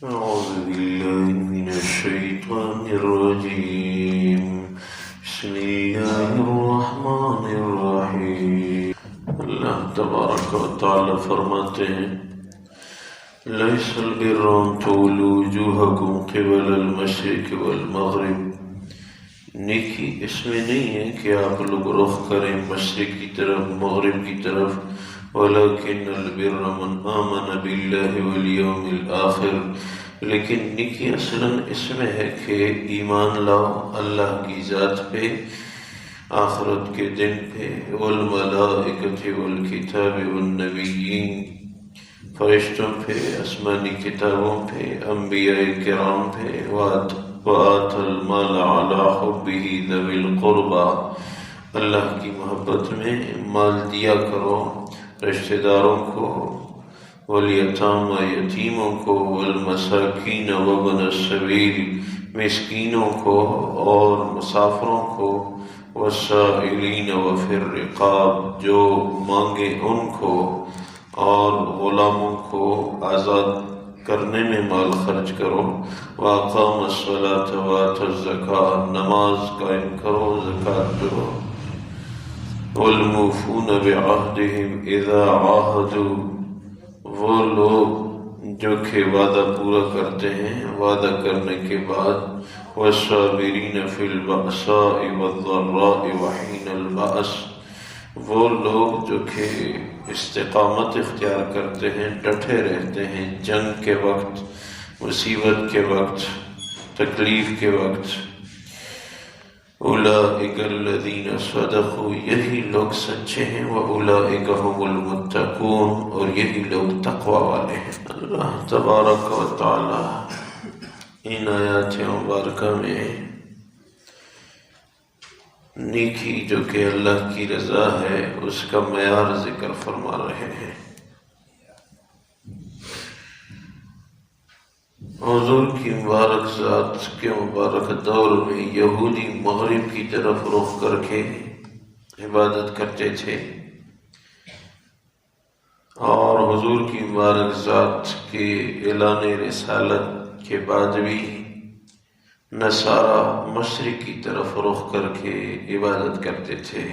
أعوذ بالله من الشيطان الرجيم. بسم الله الرحمن الرحیم. اللہ تبارک و تعالی فرماتے ہیں لیس البر ان تولوا وجوہکم قبل المشرق والمغرب. نیکی اس میں نہیں ہے کہ آپ لوگ رخ کریں مشرق کی طرف مغرب کی طرف، ولیکن البر من آمن باللہ والیوم الآخر. لیکن نیکی اصلاً اس میں ہے کہ ایمان لاؤ اللہ کی ذات پہ، آخرت کے دن پہ، والملائکۃ والکتاب والنبیین، فرشتوں پہ، آسمانی کتابوں پہ، انبیاء کرام پہ، وآت المال علی حبہ ذوی القربى. اللہ کی محبت میں مال دیا کرو رشتہ داروں کو، والیتامى یتیموں کو، والمساکین وابن السبیل مسکینوں کو اور مسافروں کو، والسائلین وفی الرقاب جو مانگے ان کو، اور غلاموں کو آزاد کرنے میں مال خرچ کرو. واقام الصلاۃ وآتى الزکاۃ، نماز قائم کرو زکوٰۃ دو. والموفون بعہدہم اذا عاہدوا، وہ لوگ جو کہ وعدہ پورا کرتے ہیں وعدہ کرنے کے بعد. والصابرین فی البأساء والضراء وحین البأس، وہ لوگ جو کہ استقامت اختیار کرتے ہیں، ڈٹے رہتے ہیں جنگ کے وقت، مصیبت کے وقت، تکلیف کے وقت. اولئک الذین صدقوا، یہی لوگ سچے ہیں. واولئک هم المتقون، اور یہی لوگ تقوی والے ہیں. اللہ تبارک و تعالی ان آیات مبارکہ میں نیکی جو کہ اللہ کی رضا ہے اس کا معیار ذکر فرما رہے ہیں. حضور کی مبارک ذات کے مبارک دور میں یہودی مغرب کی طرف رخ کر کے عبادت کرتے تھے، اور حضور کی مبارک ذات کے اعلان رسالت کے بعد بھی نصارہ مشرق کی طرف رخ کر کے عبادت کرتے تھے،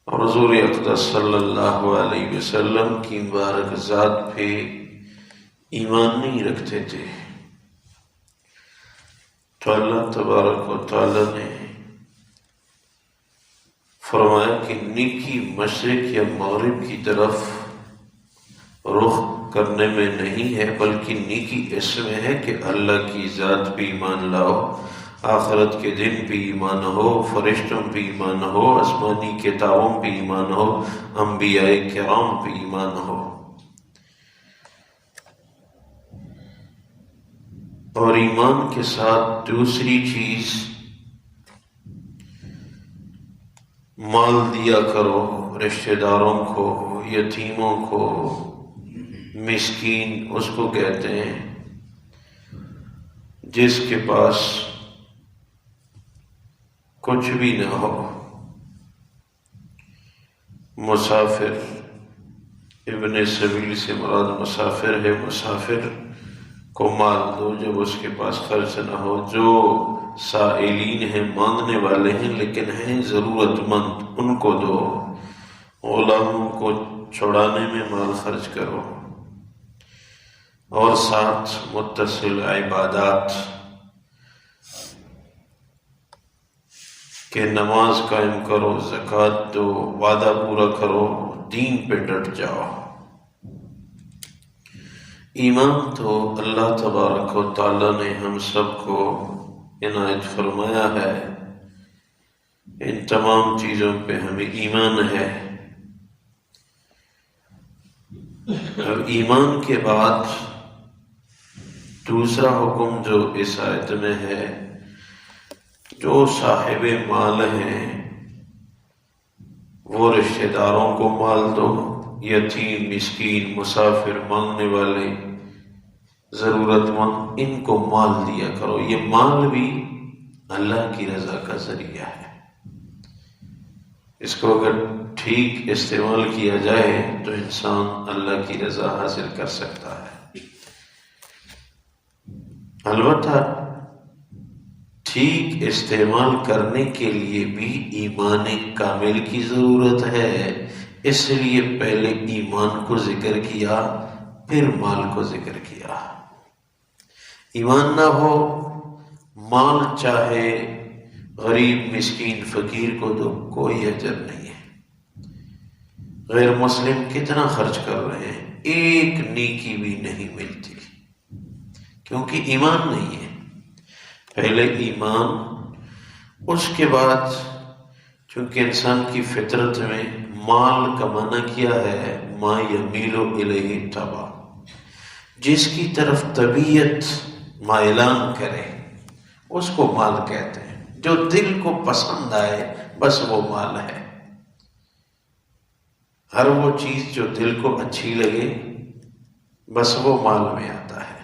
اور حضور اقدس صلی اللہ علیہ وسلم کی مبارک ذات پہ ایمان نہیں رکھتے تھے. تو اللہ تبارک و تعالی نے فرمایا کہ نیکی مشرق یا مغرب کی طرف رخ کرنے میں نہیں ہے، بلکہ نیکی اس میں ہے کہ اللہ کی ذات پہ ایمان لاؤ، آخرت کے دن پہ ایمان ہو، فرشتوں پہ ایمان ہو، آسمانی کتابوں پہ ایمان ہو، انبیاء کرام پہ ایمان ہو. اور ایمان کے ساتھ دوسری چیز مال دیا کرو رشتہ داروں کو، یتیموں کو، مسکین اس کو کہتے ہیں جس کے پاس کچھ بھی نہ ہو. مسافر، ابن سبیل سے مراد مسافر ہے. مسافر کو مال دو جب اس کے پاس خرچ نہ ہو. جو سائلین ہیں، مانگنے والے ہیں لیکن ہیں ضرورت مند، ان کو دو. غلاموں کو چھڑانے میں مال خرچ کرو. اور ساتھ متصل عبادات کہ نماز قائم کرو، زکوٰۃ دو، وعدہ پورا کرو، دین پہ ڈٹ جاؤ. ایمان تو اللہ تبارک و تعالی نے ہم سب کو عنایت فرمایا ہے. ان تمام چیزوں پہ ہمیں ایمان ہے. اور ایمان کے بعد دوسرا حکم جو اس آیت میں ہے، جو صاحب مال ہیں وہ رشتہ داروں کو مال دو. یتیم، مسکین، مسافر، مانگنے والے، ضرورت مند، ان کو مال دیا کرو. یہ مال بھی اللہ کی رضا کا ذریعہ ہے. اس کو اگر ٹھیک استعمال کیا جائے تو انسان اللہ کی رضا حاصل کر سکتا ہے. البتہ ٹھیک استعمال کرنے کے لیے بھی ایمان کامل کی ضرورت ہے، اس لیے پہلے ایمان کو ذکر کیا پھر مال کو ذکر کیا۔ ایمان نہ ہو، مال چاہے غریب مسکین فقیر کو دو، کوئی اجر نہیں ہے۔ غیر مسلم کتنا خرچ کر رہے ہیں، ایک نیکی بھی نہیں ملتی، کیونکہ ایمان نہیں ہے۔ پہلے ایمان، اس کے بعد چونکہ انسان کی فطرت میں مال کمانا کیا ہے، ما یمیل الیہ طبع، جس کی طرف طبیعت مائلان کرے اس کو مال کہتے ہیں۔ جو دل کو پسند آئے بس وہ مال ہے۔ ہر وہ چیز جو دل کو اچھی لگے بس وہ مال میں آتا ہے۔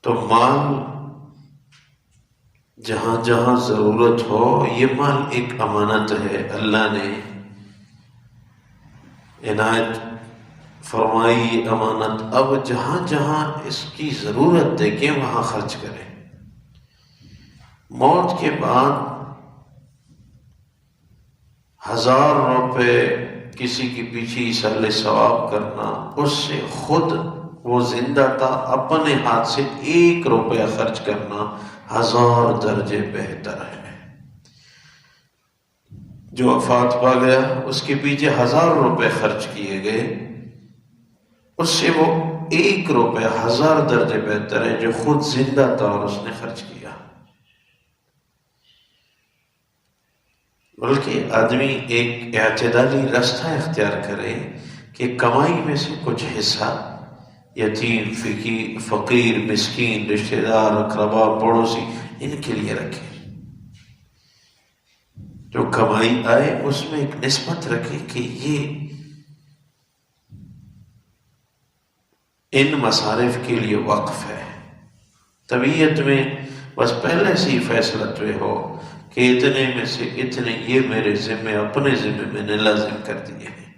تو مال جہاں جہاں ضرورت ہو، یہ مال ایک امانت ہے، اللہ نے عنایت فرمائی امانت۔ اب جہاں جہاں اس کی ضرورت دیکھیں وہاں خرچ کریں۔ موت کے بعد 1000 روپے کسی کے پیچھے ایصال ثواب کرنا، اس سے خود وہ زندہ تھا اپنے ہاتھ سے 1 روپیہ خرچ کرنا 1000 درجے بہتر ہے۔ جو وفات پا گیا اس کے پیچھے 1000 روپے خرچ کیے گئے، اس سے وہ 1 روپے 1000 درجے بہتر ہے جو خود زندہ تھا اور اس نے خرچ کیا۔ بلکہ آدمی ایک اعتدالی راستہ اختیار کرے کہ کمائی میں سے کچھ حصہ یتیم، فقیر، مسکین، رشتہ دار، اقربا، پڑوسی، ان کے لیے رکھے۔ جو کمائی آئے اس میں ایک نسبت رکھے کہ یہ ان مصارف کے لیے وقف ہے۔ طبیعت میں بس پہلے سے ہی فیصلہ طے ہو کہ اتنے میں سے اتنے یہ میرے ذمے، اپنے ذمے میں نے لازم کر دیے ہیں،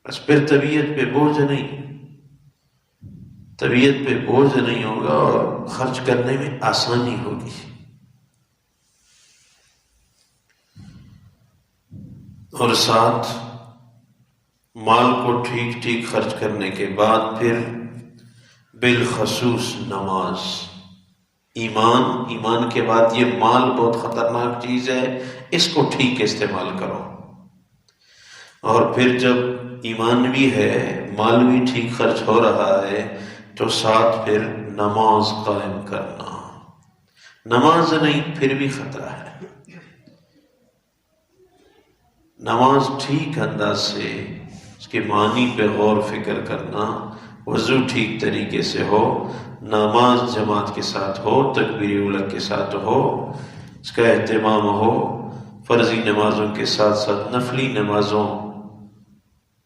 بس پھر طبیعت پہ بوجھ نہیں ہوگا اور خرچ کرنے میں آسانی ہوگی۔ اور ساتھ مال کو ٹھیک ٹھیک خرچ کرنے کے بعد پھر بالخصوص نماز، ایمان کے بعد یہ مال بہت خطرناک چیز ہے، اس کو ٹھیک استعمال کرو۔ اور پھر جب ایمان بھی ہے، مال بھی ٹھیک خرچ ہو رہا ہے، تو ساتھ پھر نماز قائم کرنا۔ نماز نہیں پھر بھی خطرہ ہے۔ نماز ٹھیک انداز سے اس کے معنی پہ غور فکر کرنا، وضو ٹھیک طریقے سے ہو، نماز جماعت کے ساتھ ہو، تکبیر اولیٰ کے ساتھ ہو، اس کا اہتمام ہو، فرضی نمازوں کے ساتھ ساتھ نفلی نمازوں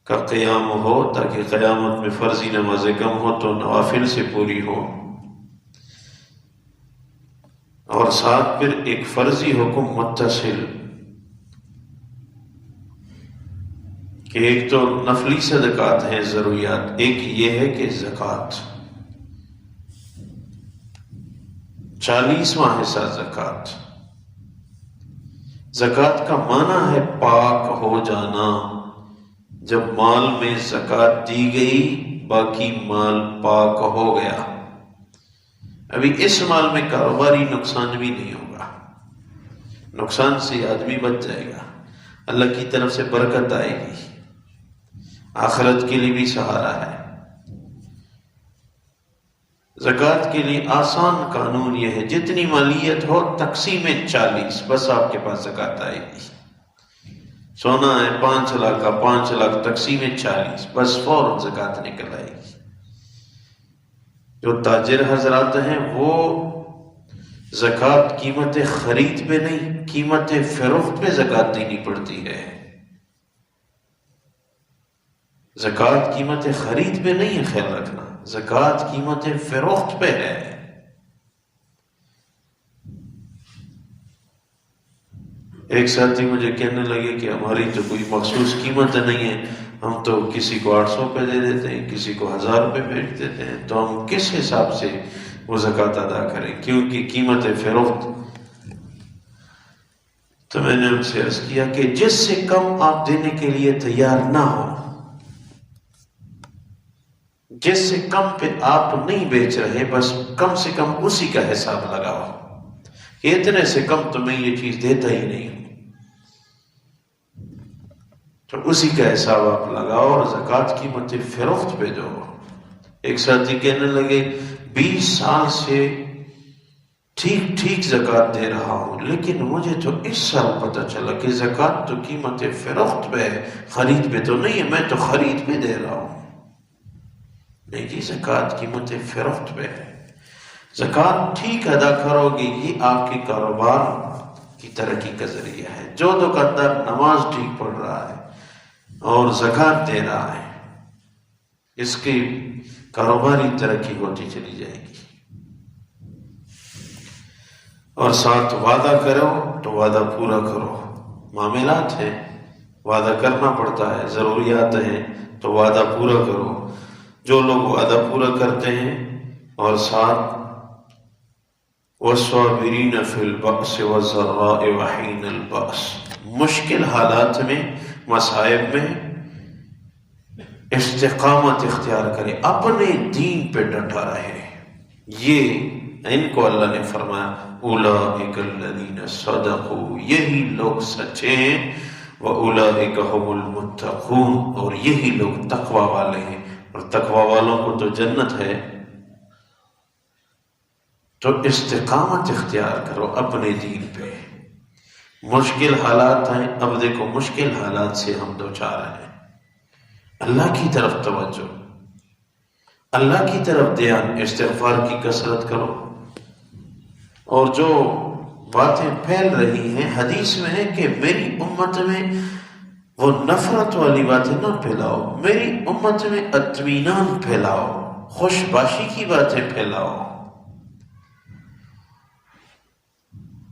کا قیام ہو، تاکہ قیامت میں فرضی نمازیں کم ہو تو نوافل سے پوری ہو۔ اور ساتھ پھر ایک فرضی حکم متصل کہ ایک تو نفلی صدقات ہیں ضروریات، ایک یہ ہے کہ زکوٰۃ 40واں حصہ زکوٰۃ۔ زکوٰۃ کا معنی ہے پاک ہو جانا۔ جب مال میں زکوٰۃ دی گئی باقی مال پاک ہو گیا، ابھی اس مال میں کاروباری نقصان بھی نہیں ہوگا، نقصان سے آدمی بچ جائے گا، اللہ کی طرف سے برکت آئے گی، آخرت کے لیے بھی سہارا ہے۔ زکوٰۃ کے لیے آسان قانون یہ ہے، جتنی مالیت ہو تقسیم 40، بس آپ کے پاس زکوٰۃ آئے گی۔ سونا ہے 5 لاکھ کا، 5 لاکھ تقسیم 40، بس فوراً زکوٰۃ نکل آئے گی۔ جو تاجر حضرات ہیں وہ زکوٰۃ قیمت خرید پہ نہیں، قیمت فروخت پہ زکوٰۃ دینی پڑتی ہے۔ زکوٰۃ قیمت خرید پہ نہیں ہے، خیال رکھنا، زکوٰۃ قیمت فروخت پہ ہے۔ ایک ساتھی مجھے کہنے لگے کہ ہماری تو کوئی مخصوص قیمت نہیں ہے، ہم تو کسی کو 800 پہ دے دیتے ہیں، کسی کو 1000 روپے بیچ دیتے ہیں، تو ہم کس حساب سے وہ زکوٰۃ ادا کریں؟ کیونکہ قیمت فروخت۔ تو میں نے ان سے عرض کیا کہ جس سے کم آپ دینے کے لیے تیار نہ ہو، جس سے کم پہ آپ نہیں بیچ رہے، بس کم سے کم اسی کا حساب لگاؤ کہ اتنے سے کم تو میں یہ چیز دیتا ہی نہیں ہوں، تو اسی کا حساب آپ لگاؤ اور زکوٰۃ قیمت فروخت پہ دو۔ ایک ساتھی کہنے لگے 20 سال سے ٹھیک زکوٰۃ دے رہا ہوں، لیکن مجھے تو اس سال پتہ چلا کہ زکوٰۃ تو قیمت فروخت پہ ہے، خرید پہ تو نہیں ہے، میں تو خرید پہ دے رہا ہوں۔ نہیں جی، زکوٰۃ قیمت فروخت پہ ہے۔ زکوٰۃ ٹھیک ادا کرو گے، یہ آپ کے کاروبار کی ترقی کا ذریعہ ہے۔ جو دکاندار نماز ٹھیک پڑھ رہا ہے اور زکوٰۃ دے رہا ہے، اس کی کاروباری ترقی ہوتی چلی جائے گی۔ اور ساتھ وعدہ کرو تو وعدہ پورا کرو۔ معاملات ہیں، وعدہ کرنا پڑتا ہے، ضروریات ہیں تو وعدہ پورا کرو۔ جو لوگ وعدہ پورا کرتے ہیں اور ساتھ وَالصَّابِرِينَ فِي الْبَأْسِ وَالضَّرَّاءِ وَحِينَ الْبَأْسِ، مشکل حالات میں، مصائب میں استقامت اختیار کرے، اپنے دین پہ ڈٹا رہے۔ یہ ان کو اللہ نے فرمایا اولئک الذین صدقوا، یہی لوگ سچے ہیں، واولئک هم المتقون، اور یہی لوگ تقوی والے ہیں، اور تقوی والوں کو تو جنت ہے۔ تو استقامت اختیار کرو اپنے دین پہ۔ مشکل حالات ہیں، اب دیکھو مشکل حالات سے ہم دوچار ہیں، اللہ کی طرف توجہ، اللہ کی طرف دھیان، استغفار کی کثرت کرو۔ اور جو باتیں پھیل رہی ہیں، حدیث میں ہے کہ میری امت میں وہ نفرت والی باتیں نہ پھیلاؤ، میری امت میں اطمینان پھیلاؤ، خوش باشی کی باتیں پھیلاؤ،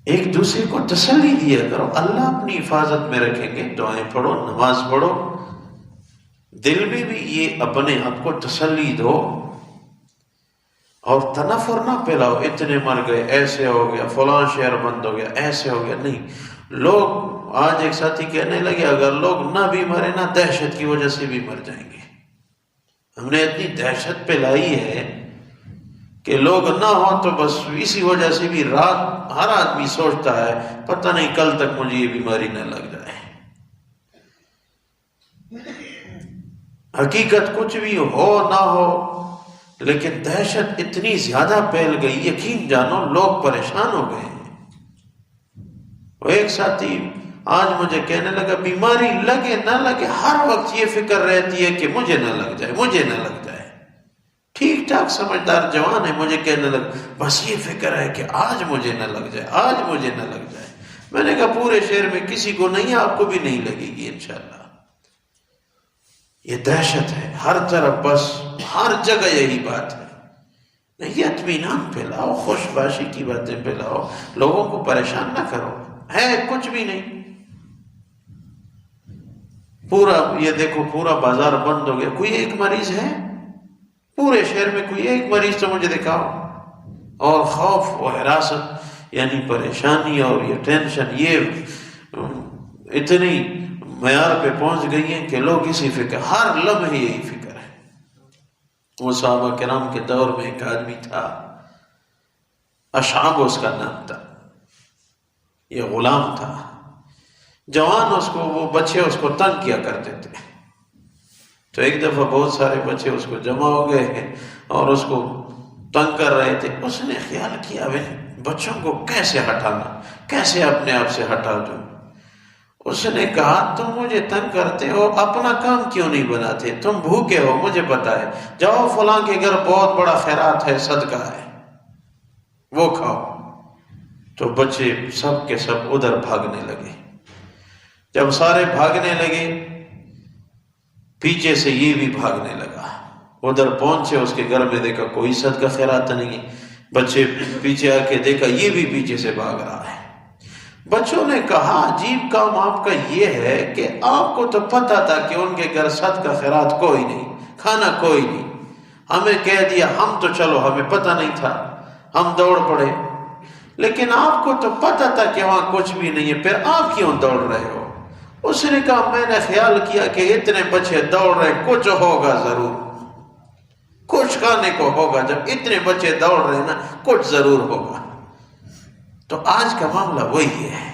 ایک دوسرے کو تسلی دیا کرو۔ اللہ اپنی حفاظت میں رکھیں گے، دعائیں پڑھو، نماز پڑھو، دل میں بھی یہ اپنے آپ کو تسلی دو، اور تنفر نہ پھیلاؤ، اتنے مر گئے، ایسے ہو گیا، فلاں شہر بند ہو گیا، ایسے ہو گیا۔ نہیں، لوگ آج ایک ساتھی کہنے لگے اگر لوگ نہ بھی مرے نا، دہشت کی وجہ سے بھی مر جائیں گے۔ ہم نے اتنی دہشت پھیلائی ہے کہ لوگ نہ ہوں تو بس اسی وجہ سے بھی رات ہر آدمی سوچتا ہے پتہ نہیں کل تک مجھے یہ بیماری نہ لگ جائے۔ حقیقت کچھ بھی ہو نہ ہو، لیکن دہشت اتنی زیادہ پھیل گئی، یقین جانو لوگ پریشان ہو گئے ہیں۔ وہ ایک ساتھی آج مجھے کہنے لگا بیماری لگے نہ لگے ہر وقت یہ فکر رہتی ہے کہ مجھے نہ لگ جائے، مجھے نہ لگ جائے۔ ٹھیک ٹھاک سمجھدار جوان ہے، مجھے کہنے لگا بس یہ فکر ہے کہ آج مجھے نہ لگ جائے، آج مجھے نہ لگ جائے۔ میں نے کہا پورے شہر میں کسی کو نہیں ہے، آپ کو بھی نہیں لگے گی انشاءاللہ۔ یہ دہشت ہے ہر طرف، بس ہر جگہ یہی بات ہے۔ نہیں، اطمینان پھیلاؤ، خوش باشی کی باتیں پھیلاؤ، لوگوں کو پریشان نہ کرو، ہے کچھ بھی نہیں۔ پورا یہ دیکھو پورا بازار بند ہو گیا، کوئی ایک مریض ہے پورے شہر میں؟ کوئی ایک مریض تو مجھے دکھاؤ۔ اور خوف و ہراست، یعنی پریشانی اور یہ ٹینشن، یہ اتنی معیار پہ پہنچ گئی ہیں کہ لوگ اسی فکر، ہر لمحے یہی فکر ہے۔ وہ صحابہ کرام کے دور میں ایک آدمی تھا، اشعب اس کا نام تھا، یہ غلام تھا، جوان، اس کو وہ بچے اس کو تنگ کیا کرتے تھے۔ تو ایک دفعہ بہت سارے بچے اس کو جمع ہو گئے ہیں اور اس کو تنگ کر رہے تھے۔ اس نے خیال کیا بچوں کو کیسے ہٹانا، کیسے اپنے آپ سے ہٹا دوں۔ اس نے کہا تم مجھے تنگ کرتے ہو، اپنا کام کیوں نہیں بناتے؟ تم بھوکے ہو، مجھے پتا ہے، جاؤ فلاں کے گھر بہت بڑا خیرات ہے، صدقہ ہے، وہ کھاؤ۔ تو بچے سب کے سب ادھر بھاگنے لگے۔ جب سارے بھاگنے لگے، پیچھے سے یہ بھی بھاگنے لگا۔ ادھر پہنچے، اس کے گھر میں دیکھا کوئی صدقہ خیرات نہیں۔ بچے پیچھے آ کے دیکھا یہ بھی پیچھے سے بھاگ رہا ہے۔ بچوں نے کہا عجیب کام آپ کا یہ ہے کہ آپ کو تو پتہ تھا کہ ان کے گھر صدقہ خیرات کوئی نہیں، کھانا کوئی نہیں، ہمیں کہہ دیا، ہم تو چلو ہمیں پتہ نہیں تھا، ہم دوڑ پڑے، لیکن آپ کو تو پتہ تھا کہ وہاں کچھ بھی نہیں ہے، پھر آپ کیوں دوڑ رہے ہو؟ اس نے کہا میں نے خیال کیا کہ اتنے بچے دوڑ رہے، کچھ ہوگا ضرور، کچھ کھانے کو ہوگا، جب اتنے بچے دوڑ رہے نا کچھ ضرور ہوگا۔ تو آج کا معاملہ وہی ہے،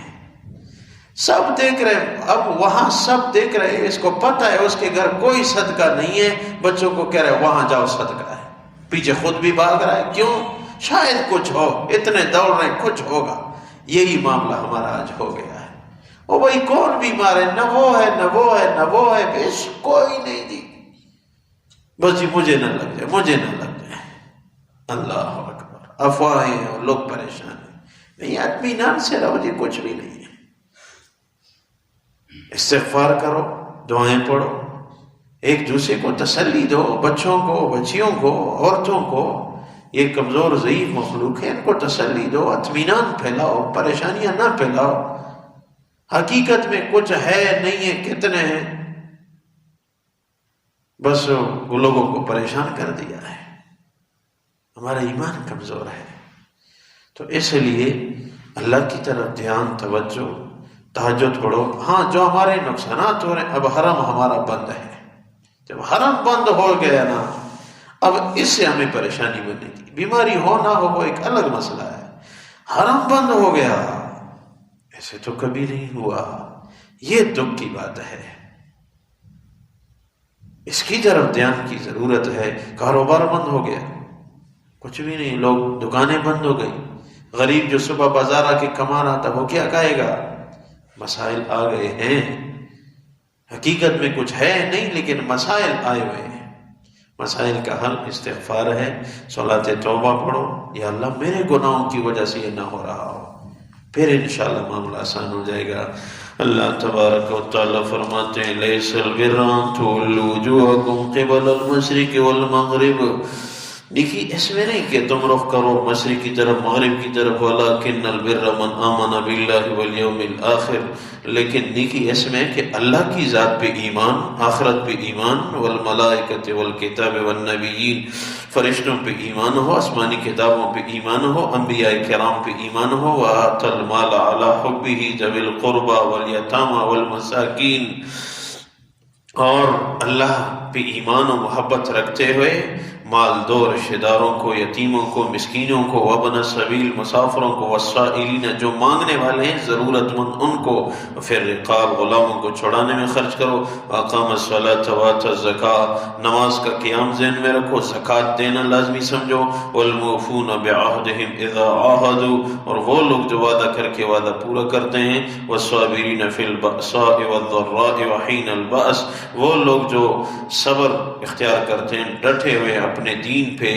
سب دیکھ رہے، اب وہاں سب دیکھ رہے، اس کو پتہ ہے اس کے گھر کوئی صدقہ نہیں ہے، بچوں کو کہہ رہے وہاں جاؤ صدقہ ہے، پیچھے خود بھی بھاگ رہا ہے، کیوں؟ شاید کچھ ہو، اتنے دوڑ رہے کچھ ہوگا۔ یہی معاملہ ہمارا آج ہو گیا ہے۔ وہ بھائی کون بیمار ہے؟ نہ وہ ہے، نہ وہ ہے، نہ وہ ہے، بس کوئی نہیں دی، بس جی مجھے نہ لگ جائے، مجھے نہ لگ جائے۔ اللہ اکبر، افواہیں اور لوگ پریشان ہیں۔ نہیں، اطمینان سے رہو جی، کچھ بھی نہیں ہے، استغفار کرو، دعائیں پڑھو، ایک دوسرے کو تسلی دو، بچوں کو، بچیوں کو، عورتوں کو، یہ کمزور ضعیف مخلوق ہے، ان کو تسلی دو، اطمینان پھیلاؤ، پریشانیاں نہ پھیلاؤ۔ حقیقت میں کچھ ہے نہیں ہے، کتنے ہیں، بس وہ لوگوں کو پریشان کر دیا ہے، ہمارا ایمان کمزور ہے۔ تو اس لیے اللہ کی طرف دھیان، توجہ، تہجد پڑھو۔ ہاں جو ہمارے نقصانات ہو رہے ہیں، اب حرم ہمارا بند ہے، جب حرم بند ہو گیا نا، اب اس سے ہمیں پریشانی بنے گی، بیماری ہو نہ ہو وہ ایک الگ مسئلہ ہے، حرم بند ہو گیا، ایسے تو کبھی نہیں ہوا، یہ دکھ کی بات ہے، اس کی طرف دھیان کی ضرورت ہے۔ کاروبار بند ہو گیا، کچھ بھی نہیں، لوگ دکانیں بند ہو گئی، غریب جو صبح بازار آ کے کما رہا تھا وہ کیا کھائے گا؟ مسائل آ گئے ہیں، حقیقت میں کچھ ہے نہیں لیکن مسائل آئے ہوئے ہیں۔ مسائل کا حل استغفار ہے، صلاۃ توبہ پڑھو، یا اللہ میرے گناہوں کی وجہ سے یہ نہ ہو رہا ہو، پھر انشاءاللہ معاملہ آسان ہو جائے گا۔ اللہ تبارک و تعالی فرماتے ہیں لیس البر ان تولوا وجوہکم قبل المشرق والمغرب، دیکھیے اس میں نہیں کہ تم رخ کرو مشرق کی طرف، مغرب کی طرف، ولکن البر من آمن باللہ والیوم الآخر، لیکن نیکی اس میں کہ اللہ کی ذات پہ ایمان، آخرت پہ ایمان، والملائکۃ والکتاب والنبیین، فرشتوں پہ ایمان ہو، آسمانی کتابوں پہ ایمان ہو، انبیاء کرام پہ ایمان ہو، وآت المال علی حبہ ذوی القربى والیتامى والمساکین، اور اللہ پہ ایمان و محبت رکھتے ہوئے مال دو رشتہ داروں کو، یتیموں کو، مسکینوں کو، وابن السبیل مسافروں کو، والسائلین جو مانگنے والے ہیں، ضرورت مند ان کو، پھر رقاب غلاموں کو چھڑانے میں خرچ کرو، اقام الصلاۃ وآتى الزکاۃ، نماز کا قیام ذہن میں رکھو، زکوٰۃ دینا لازمی سمجھو، والموفون بعہدہم اذا عاہدوا، اور وہ لوگ جو وعدہ کر کے وعدہ پورا کرتے ہیں، والصابرین فی البأساء والضراء وحین البأس، وہ لوگ جو صبر اختیار کرتے ہیں ڈٹے ہوئے اپنے دین پہ،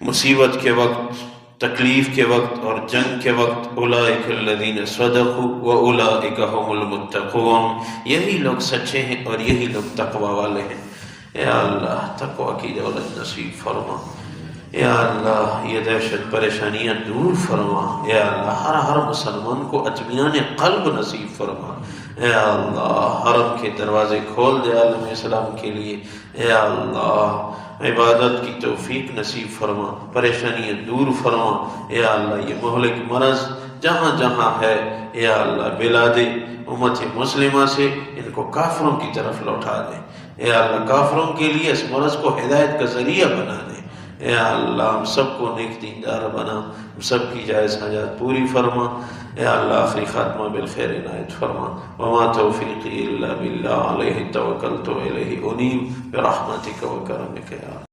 مصیبت کے وقت، تکلیف کے وقت اور جنگ کے وقت، اولئک الذین صدقوا واولئک هم المتقون، یہی لوگ سچے ہیں اور یہی لوگ تقوی والے ہیں۔ یا اللہ تقوی کی دولت نصیب فرما، یا اللہ یہ دہشت پریشانیاں دور فرما، یا اللہ ہر مسلمان کو اطمینان قلب نصیب فرما، یا اللہ حرم کے دروازے کھول دے عالم اسلام کے لیے، یا اللہ عبادت کی توفیق نصیب فرما، پریشانیاں دور فرما، یا اللہ یہ مہلک مرض جہاں جہاں ہے، یا اللہ بلاد امت مسلمہ سے ان کو کافروں کی طرف لوٹا دے، یا اللہ کافروں کے لیے اس مرض کو ہدایت کا ذریعہ بنا دے، یا اللہ ہم سب کو نیک دیندار بنا، ہم سب کی جائز حاجات پوری فرما، یا اللہ آخری خاتمہ بالخیر عنایت فرما، وما توفیقی الا باللہ علیہ توکلت و الیہ انیب برحمتک و کرمک یا اللہ۔